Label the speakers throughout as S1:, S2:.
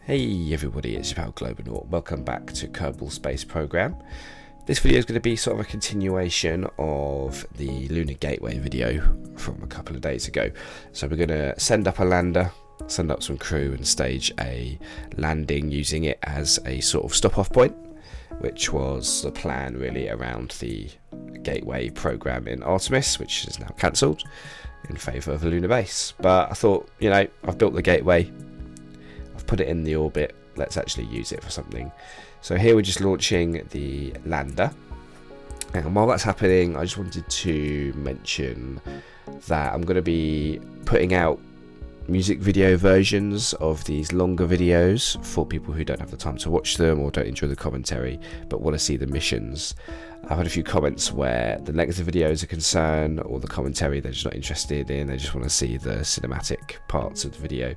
S1: Hey everybody, it's your pal Globonaut. Welcome back to Kerbal Space Program. This video is going to be sort of a continuation of the Lunar Gateway video from a couple of days ago. So we're going to send up a lander, send up some crew and stage a landing using it as a sort of stop-off point, which was the plan really around the Gateway program in Artemis, which is now cancelled in favour of a lunar base. But I thought, you know, I've built the Gateway, I've put it in the orbit, let's actually use it for something. So here we're just launching the lander, and while that's happening I just wanted to mention that I'm going to be putting out music video versions of these longer videos for people who don't have the time to watch them or don't enjoy the commentary but want to see the missions. I've had a few comments where the length of videos are concerned, or the commentary they're just not interested in, they just want to see the cinematic parts of the video.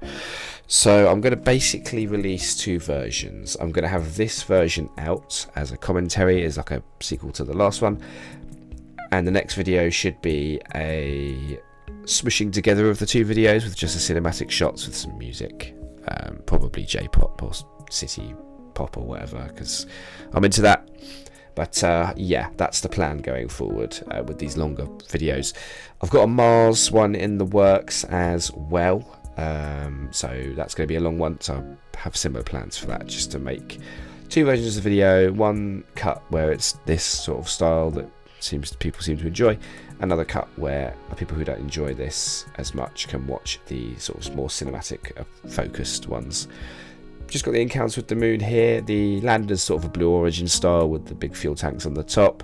S1: So I'm going to basically release two versions. I'm going to have this version out as a commentary, as like a sequel to the last one, and the next video should be a smooshing together of the two videos with just the cinematic shots with some music, probably J-pop or city pop or whatever, because I'm into that. But yeah, that's the plan going forward with these longer videos. I've got a Mars one in the works as well, so that's going to be a long one, so I have similar plans for that, just to make two versions of the video, one cut where it's this sort of style that people seem to enjoy, another cut where people who don't enjoy this as much can watch the sort of more cinematic focused ones. Just got the encounter with the moon here. The lander's sort of a Blue Origin style with the big fuel tanks on the top,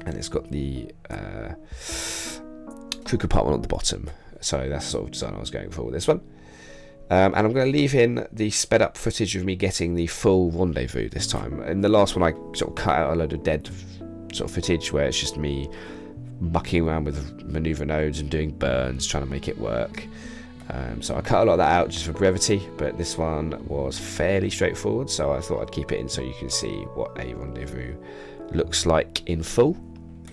S1: and it's got the crew compartment on the bottom. So that's the sort of design I was going for with this one. And I'm going to leave in the sped up footage of me getting the full rendezvous this time. In the last one I sort of cut out a load of dead sort of footage where it's just me mucking around with maneuver nodes and doing burns, trying to make it work. So I cut a lot of that out just for brevity, but this one was fairly straightforward, so I thought I'd keep it in so you can see what a rendezvous looks like in full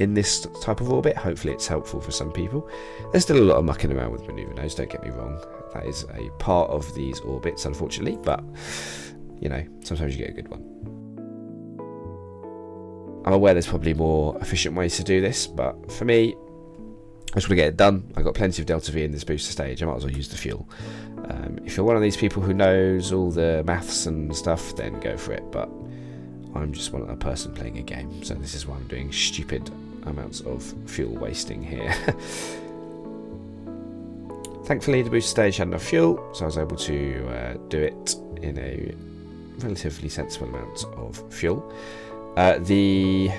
S1: in this type of orbit. Hopefully it's helpful for some people. There's still a lot of mucking around with maneuver nodes, don't get me wrong. That is a part of these orbits, unfortunately, but you know, sometimes you get a good one. I'm aware there's probably more efficient ways to do this, but for me, I just want to get it done. I've got plenty of Delta V in this booster stage, I might as well use the fuel. If you're one of these people who knows all the maths and stuff, then go for it, but I'm just a person playing a game, so this is why I'm doing stupid amounts of fuel wasting here. Thankfully the booster stage had enough fuel, so I was able to do it in a relatively sensible amount of fuel. The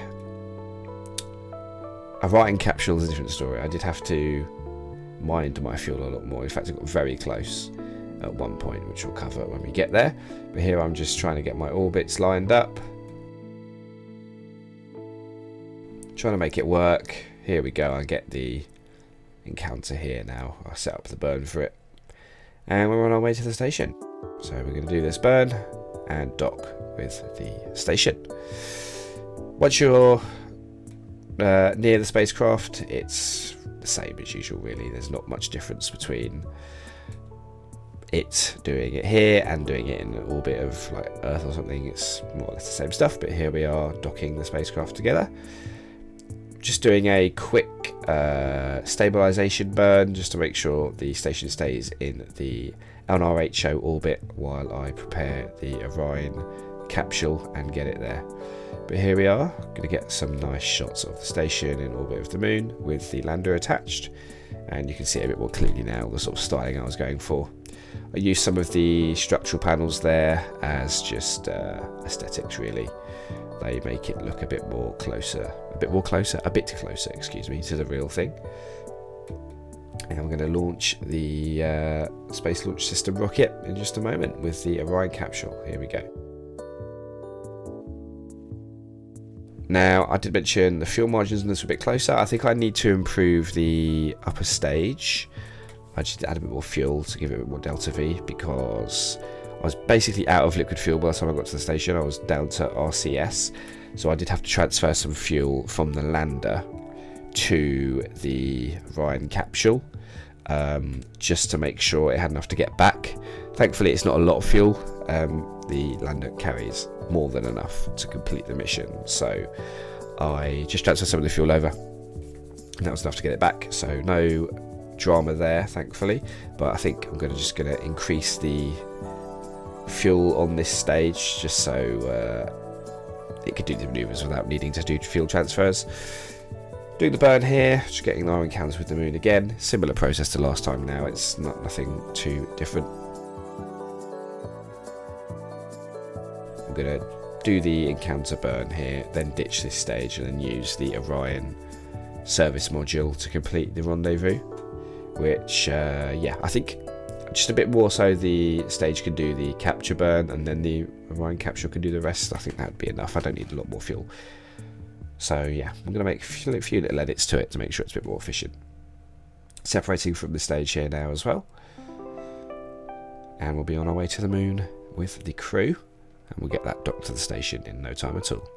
S1: Orion capsule is a different story. I did have to mind my fuel a lot more. In fact, I got very close at one point, which we'll cover when we get there. But here I'm just trying to get my orbits lined up, trying to make it work. Here we go. I get the encounter here now. I set up the burn for it, and we're on our way to the station. So we're going to do this burn and dock with the station. Once you're near the spacecraft, it's the same as usual really. There's not much difference between it doing it here and doing it in an orbit of like Earth or something. It's more or less the same stuff, but here we are docking the spacecraft together. Just doing a quick stabilization burn just to make sure the station stays in the LNRHO orbit while I prepare the Orion capsule and get it there. But here we are, going to get some nice shots of the station in orbit of the moon with the lander attached, and you can see it a bit more clearly now, the sort of styling I was going for. I used some of the structural panels there as just aesthetics really. They make it look a bit closer, excuse me, to the real thing. And I'm going to launch the Space Launch System rocket in just a moment with the Orion capsule. Here we go. Now, I did mention the fuel margins on this were a bit closer. I think I need to improve the upper stage. I just add a bit more fuel to give it a bit more Delta V, because I was basically out of liquid fuel by the time I got to the station. I was down to RCS, so I did have to transfer some fuel from the lander to the Orion capsule. just to make sure it had enough to get back. Thankfully it's not a lot of fuel. The lander carries more than enough to complete the mission, so I just transferred some of the fuel over and that was enough to get it back, so no drama there thankfully. But I think I'm just going to increase the fuel on this stage just so it could do the maneuvers without needing to do fuel transfers. Doing the burn here, just getting our encounters with the moon again. Similar process to last time now, it's nothing too different. I'm going to do the encounter burn here, then ditch this stage and then use the Orion service module to complete the rendezvous, which yeah, I think just a bit more so the stage can do the capture burn and then the Orion capture can do the rest. I think that would be enough. I don't need a lot more fuel. So yeah, I'm going to make a few little edits to it to make sure it's a bit more efficient. Separating from the stage here now as well. And we'll be on our way to the moon with the crew. And we'll get that docked to the station in no time at all.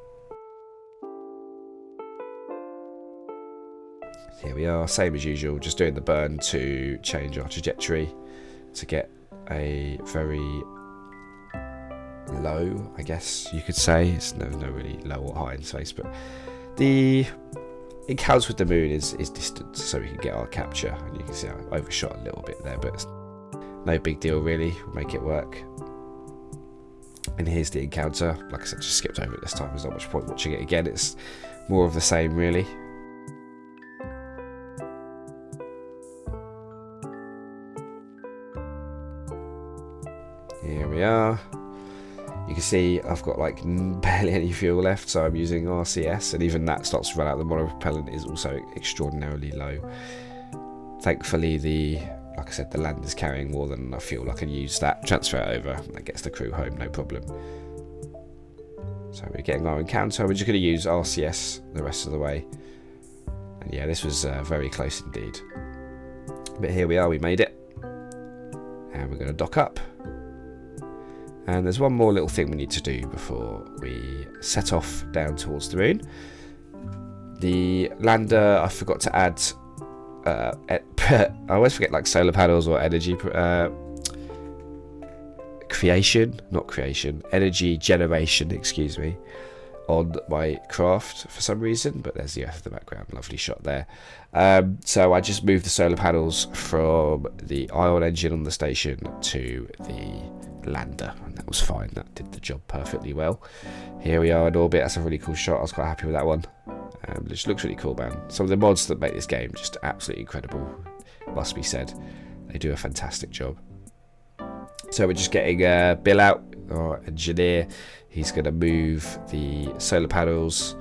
S1: Here we are, same as usual, just doing the burn to change our trajectory to get a very low, I guess you could say. It's no really low or high in space, but the encounters with the moon is distant, so we can get our capture. And you can see I overshot a little bit there, but it's no big deal really. We'll make it work. And here's the encounter. Like I said, just skipped over it this time. There's not much point watching it again. It's more of the same really. Here we are. You can see I've got like barely any fuel left, so I'm using RCS, and even that starts to run out. The monopropellant is also extraordinarily low. Thankfully, like I said, the lander's carrying more than enough fuel. I can use that, transfer it over, and that gets the crew home, no problem. So we're getting our encounter. We're just going to use RCS the rest of the way. And yeah, this was very close indeed. But here we are, we made it. And we're going to dock up. And there's one more little thing we need to do before we set off down towards the moon. The lander, I forgot to add, I always forget, like solar panels or energy energy generation, excuse me, on my craft for some reason, but there's the Earth in the background, lovely shot there. So I just moved the solar panels from the ion engine on the station to the lander, and that was fine. That did the job perfectly well. Here we are in orbit. That's a really cool shot. I was quite happy with that one. It just looks really cool, man. Some of the mods that make this game just absolutely incredible, must be said. They do a fantastic job. So we're just getting Bill out, our engineer. He's going to move the solar panels,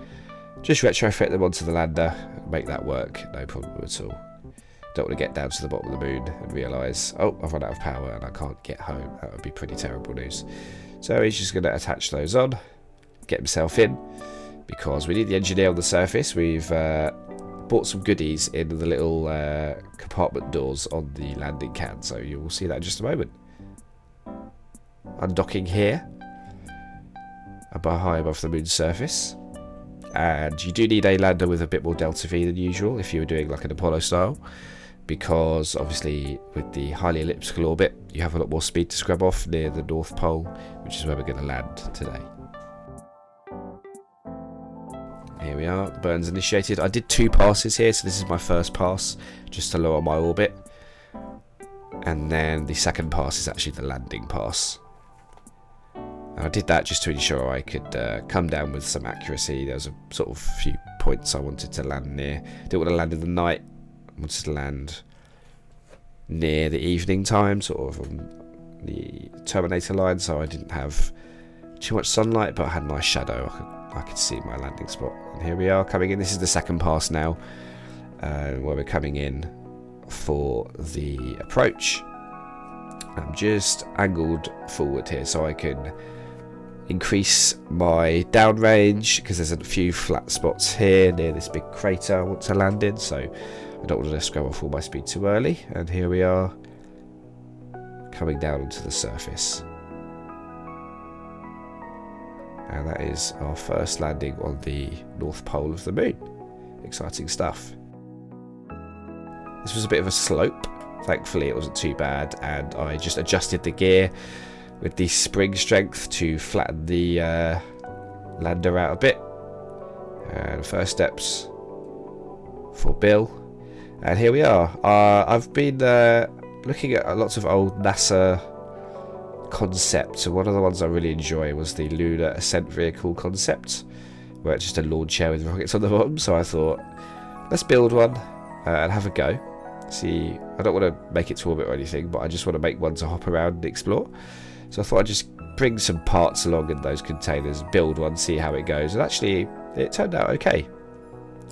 S1: just retrofit them onto the lander, and make that work, no problem at all. Don't want to get down to the bottom of the moon and realise, oh, I've run out of power and I can't get home. That would be pretty terrible news. So he's just going to attach those on, get himself in, because we need the engineer on the surface. We've bought some goodies in the little compartment doors on the landing can, so you will see that in just a moment. Undocking here, about high above the moon's surface. And you do need a lander with a bit more delta V than usual if you were doing like an Apollo style, because obviously with the highly elliptical orbit you have a lot more speed to scrub off near the North Pole, which is where we're going to land today. Here we are, the burn's initiated. I did 2 passes here, so this is my first pass just to lower my orbit, and then the second pass is actually the landing pass. I did that just to ensure I could come down with some accuracy. There was a sort of few points I wanted to land near. Didn't want to land in the night. I wanted to land near the evening time, sort of on the Terminator line, so I didn't have too much sunlight, but I had a nice shadow. I could see my landing spot. And here we are coming in. This is the second pass now, where we're coming in for the approach. I'm just angled forward here so I can increase my downrange, because there's a few flat spots here near this big crater I want to land in, so I don't want to scrub off all my speed too early. And here we are coming down onto the surface, and that is our first landing on the North Pole of the moon. Exciting stuff. This was a bit of a slope, Thankfully it wasn't too bad, and I just adjusted the gear with the spring strength to flatten the lander out a bit. And first steps for Bill, and here we are. I've been looking at lots of old NASA concepts, and one of the ones I really enjoy was the Lunar Ascent Vehicle concept, where it's just a launch chair with rockets on the bottom. So I thought, let's build one and have a go. See, I don't want to make it to orbit or anything, but I just want to make one to hop around and explore. So I thought I'd just bring some parts along in those containers, build one, see how it goes, and actually it turned out okay.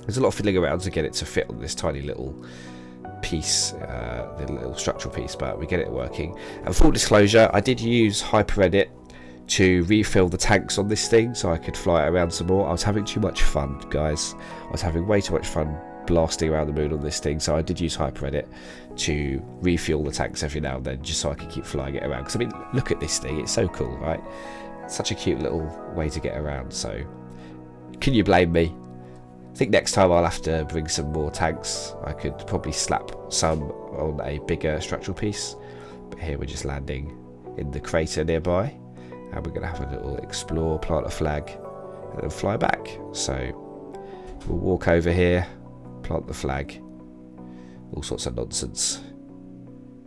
S1: There's a lot of fiddling around to get it to fit on this tiny little piece, the little structural piece, but we get it working. And full disclosure, I did use HyperEdit to refill the tanks on this thing so I could fly it around some more. I was having too much fun, guys. I was having way too much fun blasting around the moon on this thing, so I did use HyperEdit to refuel the tanks every now and then, just so I could keep flying it around. Because I mean, look at this thing, it's so cool, right? It's such a cute little way to get around, so can you blame me? I think next time I'll have to bring some more tanks. I could probably slap some on a bigger structural piece, but here we're just landing in the crater nearby, and we're going to have a little explore, plant a flag, and then fly back. So we'll walk over here, plant the flag, all sorts of nonsense.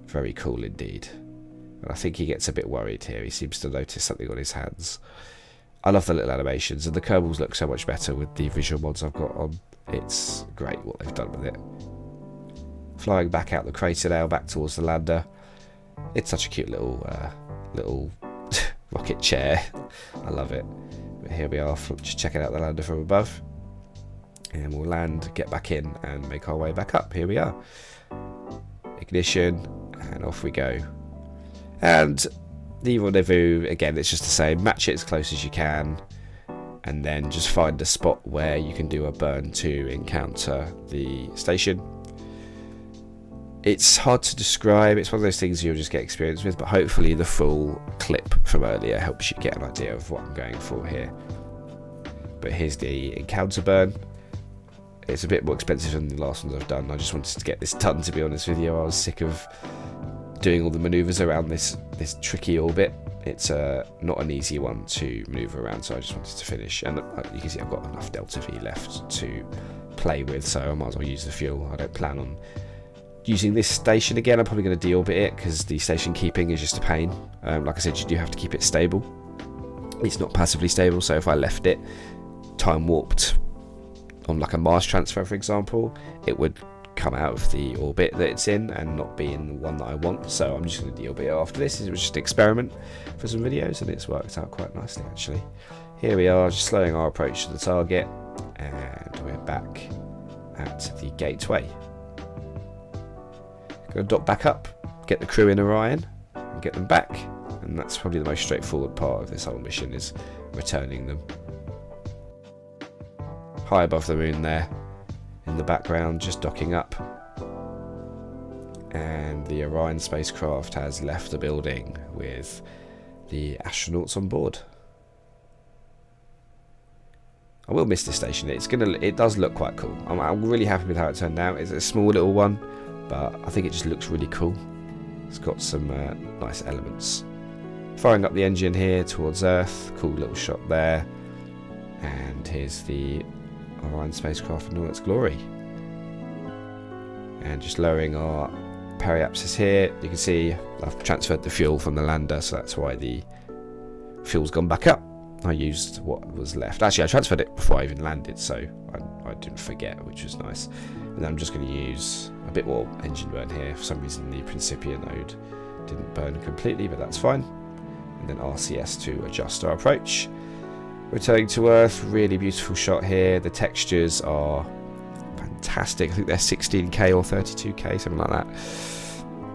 S1: Very cool indeed. And I think he gets a bit worried here. He seems to notice something on his hands. I love the little animations, and the Kerbals look so much better with the visual mods I've got on. It's great what they've done with it. Flying back out the crater now, back towards the lander. It's such a cute little rocket chair. I love it. But here we are, just checking out the lander from above. And we'll land, get back in, and make our way back up. Here we are. Ignition, and off we go. And the rendezvous, again, it's just the same. Match it as close as you can, and then just find a spot where you can do a burn to encounter the station. It's hard to describe. It's one of those things you'll just get experience with, but hopefully the full clip from earlier helps you get an idea of what I'm going for here. But here's the encounter burn. It's a bit more expensive than the last ones I've done. I just wanted to get this done, to be honest with you. I was sick of doing all the maneuvers around this tricky orbit. It's not an easy one to maneuver around, so I just wanted to finish. And you can see I've got enough Delta V left to play with, so I might as well use the fuel. I don't plan on using this station again. I'm probably going to deorbit it because the station keeping is just a pain. Like I said, you do have to keep it stable. It's not passively stable, so if I left it time warped on like a Mars transfer, for example, it would come out of the orbit that it's in and not be in the one that I want. So I'm just going to deorbit it after this. It was just an experiment for some videos, and it's worked out quite nicely actually. Here we are, just slowing our approach to the target, and we're back at the gateway. Going to dock back up, get the crew in Orion, and get them back. And that's probably the most straightforward part of this whole mission, is returning them. High above the moon there, in the background, just docking up. And the Orion spacecraft has left the building with the astronauts on board. I will miss this station. It does look quite cool. I'm really happy with how it turned out. It's a small little one, but I think it just looks really cool. It's got some nice elements. Firing up the engine here towards Earth. Cool little shot there. And here's the Orion spacecraft in all its glory. And just lowering our periapsis here. You can see I've transferred the fuel from the lander, so that's why the fuel's gone back up. I used what was left. Actually, I transferred it before I even landed, so I didn't forget, which was nice. And then I'm just going to use a bit more engine burn here. For some reason, the Principia node didn't burn completely, but that's fine. And then RCS to adjust our approach. Returning to Earth, really beautiful shot here. The textures are fantastic. I think they're 16K or 32K, something like that.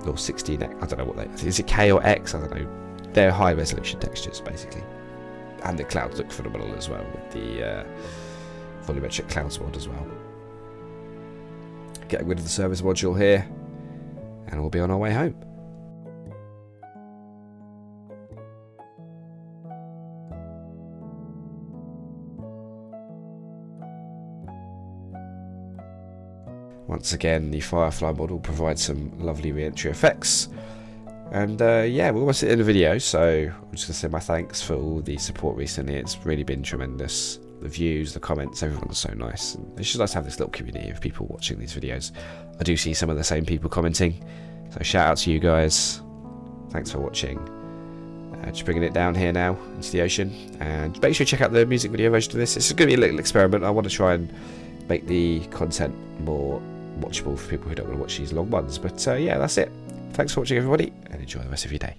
S1: Or 16X, I don't know what they... Is it K or X? I don't know. They're high resolution textures, basically. And the clouds look phenomenal as well, with the volumetric clouds mod as well. Getting rid of the service module here, and we'll be on our way home. Once again, the Firefly model provides some lovely re-entry effects. And yeah, we're almost at the end of the video, so I'm just going to say my thanks for all the support recently. It's really been tremendous. The views, the comments, everyone's so nice. And it's just nice to have this little community of people watching these videos. I do see some of the same people commenting, so shout out to you guys. Thanks for watching. Just bringing it down here now into the ocean, and make sure you check out the music video version of this. It's going to be a little experiment. I want to try and make the content more watchable for people who don't want to watch these long ones. But yeah, that's it. Thanks for watching, everybody, and enjoy the rest of your day.